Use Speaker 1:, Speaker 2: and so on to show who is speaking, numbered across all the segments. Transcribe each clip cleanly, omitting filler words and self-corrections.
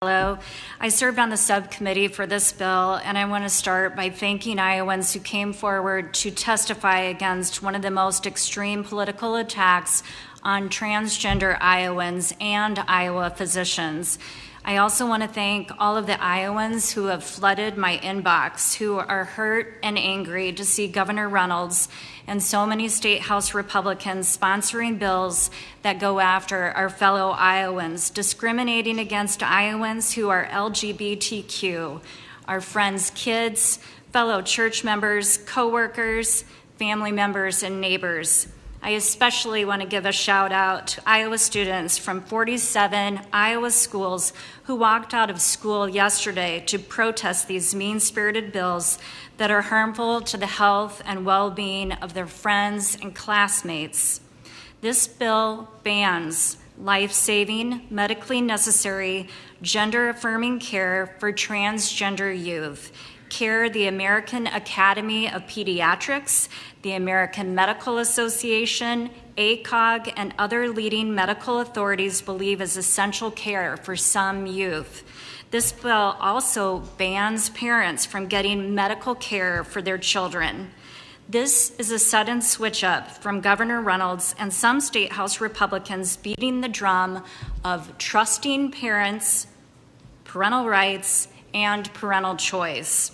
Speaker 1: I served on the subcommittee for this bill, and I want to start by thanking Iowans who came forward to testify against one of the most extreme political attacks on transgender Iowans and Iowa physicians. I also want to thank all of the Iowans who have flooded my inbox, who are hurt and angry to see Governor Reynolds and so many State House Republicans sponsoring bills that go after our fellow Iowans, discriminating against Iowans who are LGBTQ, our friends' kids, fellow church members, coworkers, family members, and neighbors. I especially want to give a shout out to Iowa students from 47 Iowa schools who walked out of school yesterday to protest these mean-spirited bills that are harmful to the health and well-being of their friends and classmates. This bill bans life-saving, medically necessary, gender-affirming care for transgender youth. Care the American Academy of Pediatrics, the American Medical Association, ACOG, and other leading medical authorities believe is essential care for some youth. This bill also bans parents from getting medical care for their children. This is a sudden switch up from Governor Reynolds and some State House Republicans beating the drum of trusting parents, parental rights, and parental choice.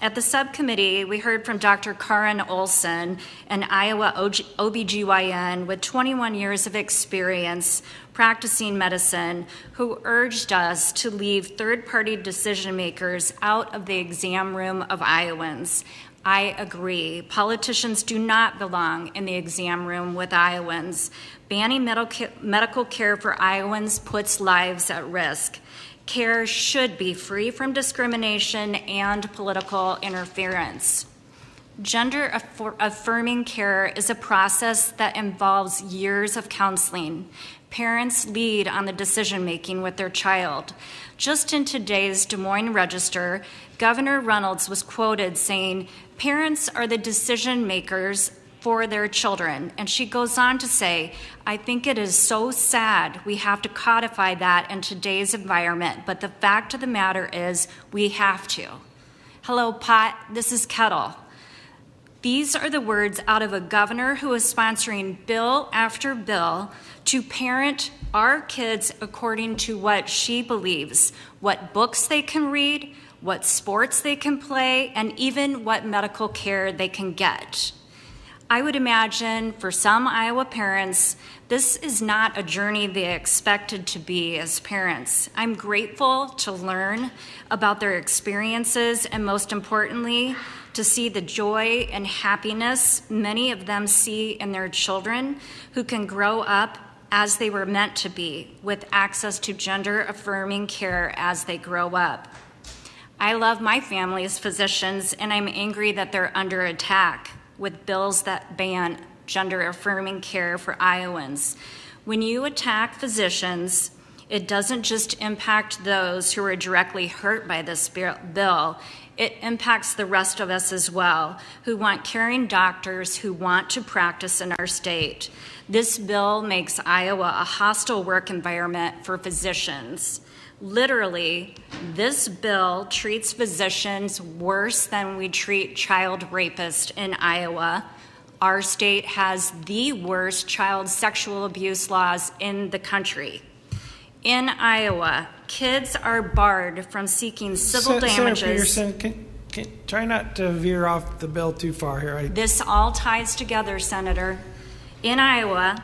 Speaker 1: At the subcommittee, we heard from Dr. Karen Olson, an Iowa OBGYN with 21 years of experience practicing medicine, who urged us to leave third-party decision makers out of the exam room of Iowans. I agree. Politicians do not belong in the exam room with Iowans. Banning medical care for Iowans puts lives at risk. Care should be free from discrimination and political interference. Gender-affirming care is a process that involves years of counseling. Parents lead on the decision-making with their child. Just in today's Des Moines Register, Governor Reynolds was quoted saying, "Parents are the decision makers for their children." And she goes on to say, "I think it is so sad we have to codify that in today's environment, but the fact of the matter is we have to." Hello, pot, this is kettle. These are the words out of a governor who is sponsoring bill after bill to parent our kids according to what she believes, what books they can read, what sports they can play, and even what medical care they can get. I would imagine for some Iowa parents, this is not a journey they expected to be as parents. I'm grateful to learn about their experiences and, most importantly, to see the joy and happiness many of them see in their children who can grow up as they were meant to be, with access to gender-affirming care as they grow up. I love my family as physicians, and I'm angry that they're under attack with bills that ban gender-affirming care for Iowans. When you attack physicians, it doesn't just impact those who are directly hurt by this bill, it impacts the rest of us as well, who want caring doctors who want to practice in our state. This bill makes Iowa a hostile work environment for physicians. Literally, this bill treats physicians worse than we treat child rapists in Iowa. Our state has the worst child sexual abuse laws in the country. In Iowa, kids are barred from seeking civil damages.
Speaker 2: Senator Petersen, try not to veer off the bill too far here.
Speaker 1: This all ties together, Senator. In Iowa,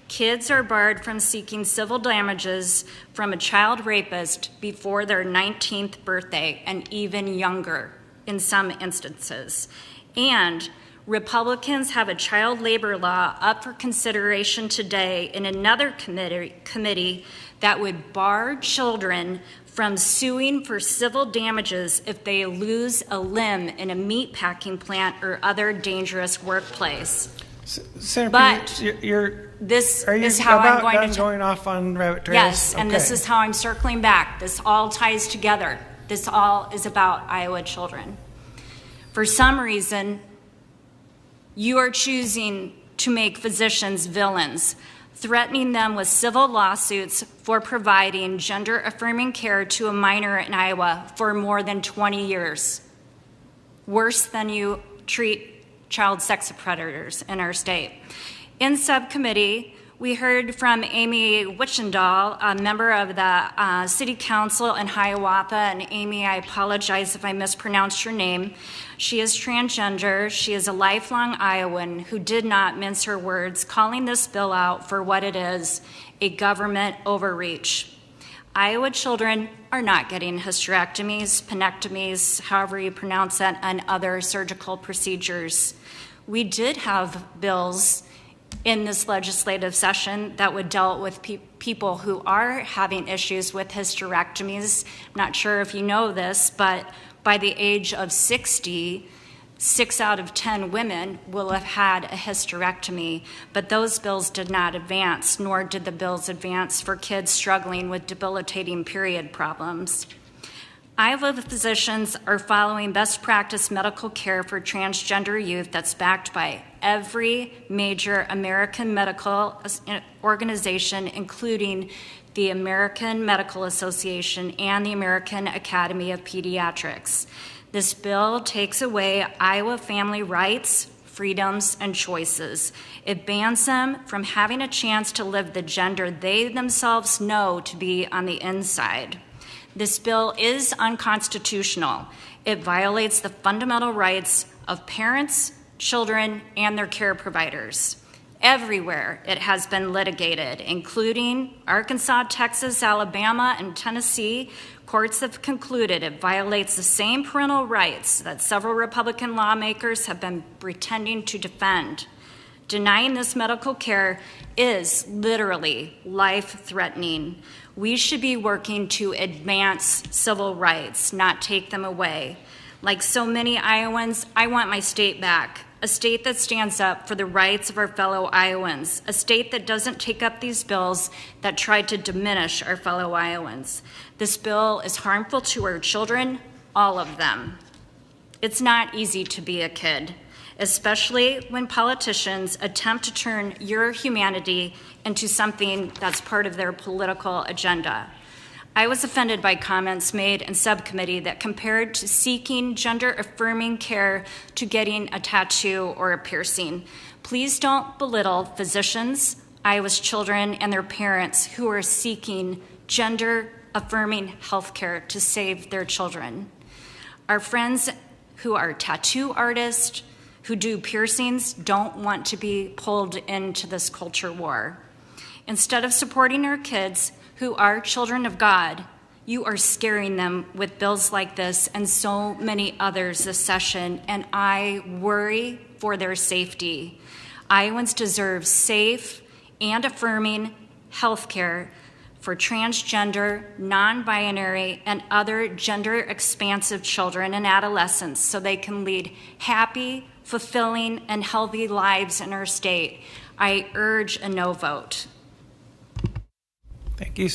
Speaker 1: kids are barred from seeking civil damages from a child rapist before their 19th birthday, and even younger in some instances. And Republicans have a child labor law up for consideration today in another committee that would bar children from suing for civil damages if they lose a limb in a meatpacking plant or other dangerous workplace.
Speaker 2: Senator,
Speaker 1: but this is how I'm going to
Speaker 2: going off on rabbit trails.
Speaker 1: Yes,
Speaker 2: okay.
Speaker 1: And this is how I'm circling back. This all ties together. This all is about Iowa children. For some reason, you are choosing to make physicians villains. threatening them with civil lawsuits for providing gender-affirming care to a minor in Iowa for more than 20 years. Worse than you treat child sex predators in our state. In subcommittee, we heard from Amy Wichendahl, a member of the City Council in Hiawatha. And Amy, I apologize if I mispronounced your name. She is transgender. She is a lifelong Iowan who did not mince her words, calling this bill out for what it is, a government overreach. Iowa children are not getting hysterectomies, penectomies, however you pronounce that, and other surgical procedures. We did have bills in this legislative session that would deal with people who are having issues with hysterectomies. I'm not sure if you know this, but by the age of 60, 6 out of 10 women will have had a hysterectomy, but those bills did not advance, nor did the bills advance for kids struggling with debilitating period problems. Iowa physicians are following best practice medical care for transgender youth that's backed by every major American medical organization, including the American Medical Association and the American Academy of Pediatrics. This bill takes away Iowa family rights, freedoms, and choices. It bans them from having a chance to live the gender they themselves know to be on the inside. This bill is unconstitutional. It violates the fundamental rights of parents, children, and their care providers. Everywhere it has been litigated, including Arkansas, Texas, Alabama, and Tennessee, courts have concluded it violates the same parental rights that several Republican lawmakers have been pretending to defend. Denying this medical care is literally life-threatening. We should be working to advance civil rights, not take them away. Like so many Iowans, I want my state back, a state that stands up for the rights of our fellow Iowans, a state that doesn't take up these bills that try to diminish our fellow Iowans. This bill is harmful to our children, all of them. It's not easy to be a kid, especially when politicians attempt to turn your humanity into something that's part of their political agenda. I was offended by comments made in subcommittee that compared to seeking gender-affirming care to getting a tattoo or a piercing. Please don't belittle physicians, Iowa's children, and their parents who are seeking gender-affirming health care to save their children. Our friends who are tattoo artists, who do piercings, don't want to be pulled into this culture war. Instead of supporting our kids who are children of God, you are scaring them with bills like this and so many others this session, and I worry for their safety. Iowans deserve safe and affirming health care for transgender, non-binary, and other gender-expansive children and adolescents so they can lead happy, fulfilling, and healthy lives in our state. I urge a no vote.
Speaker 2: Thank you,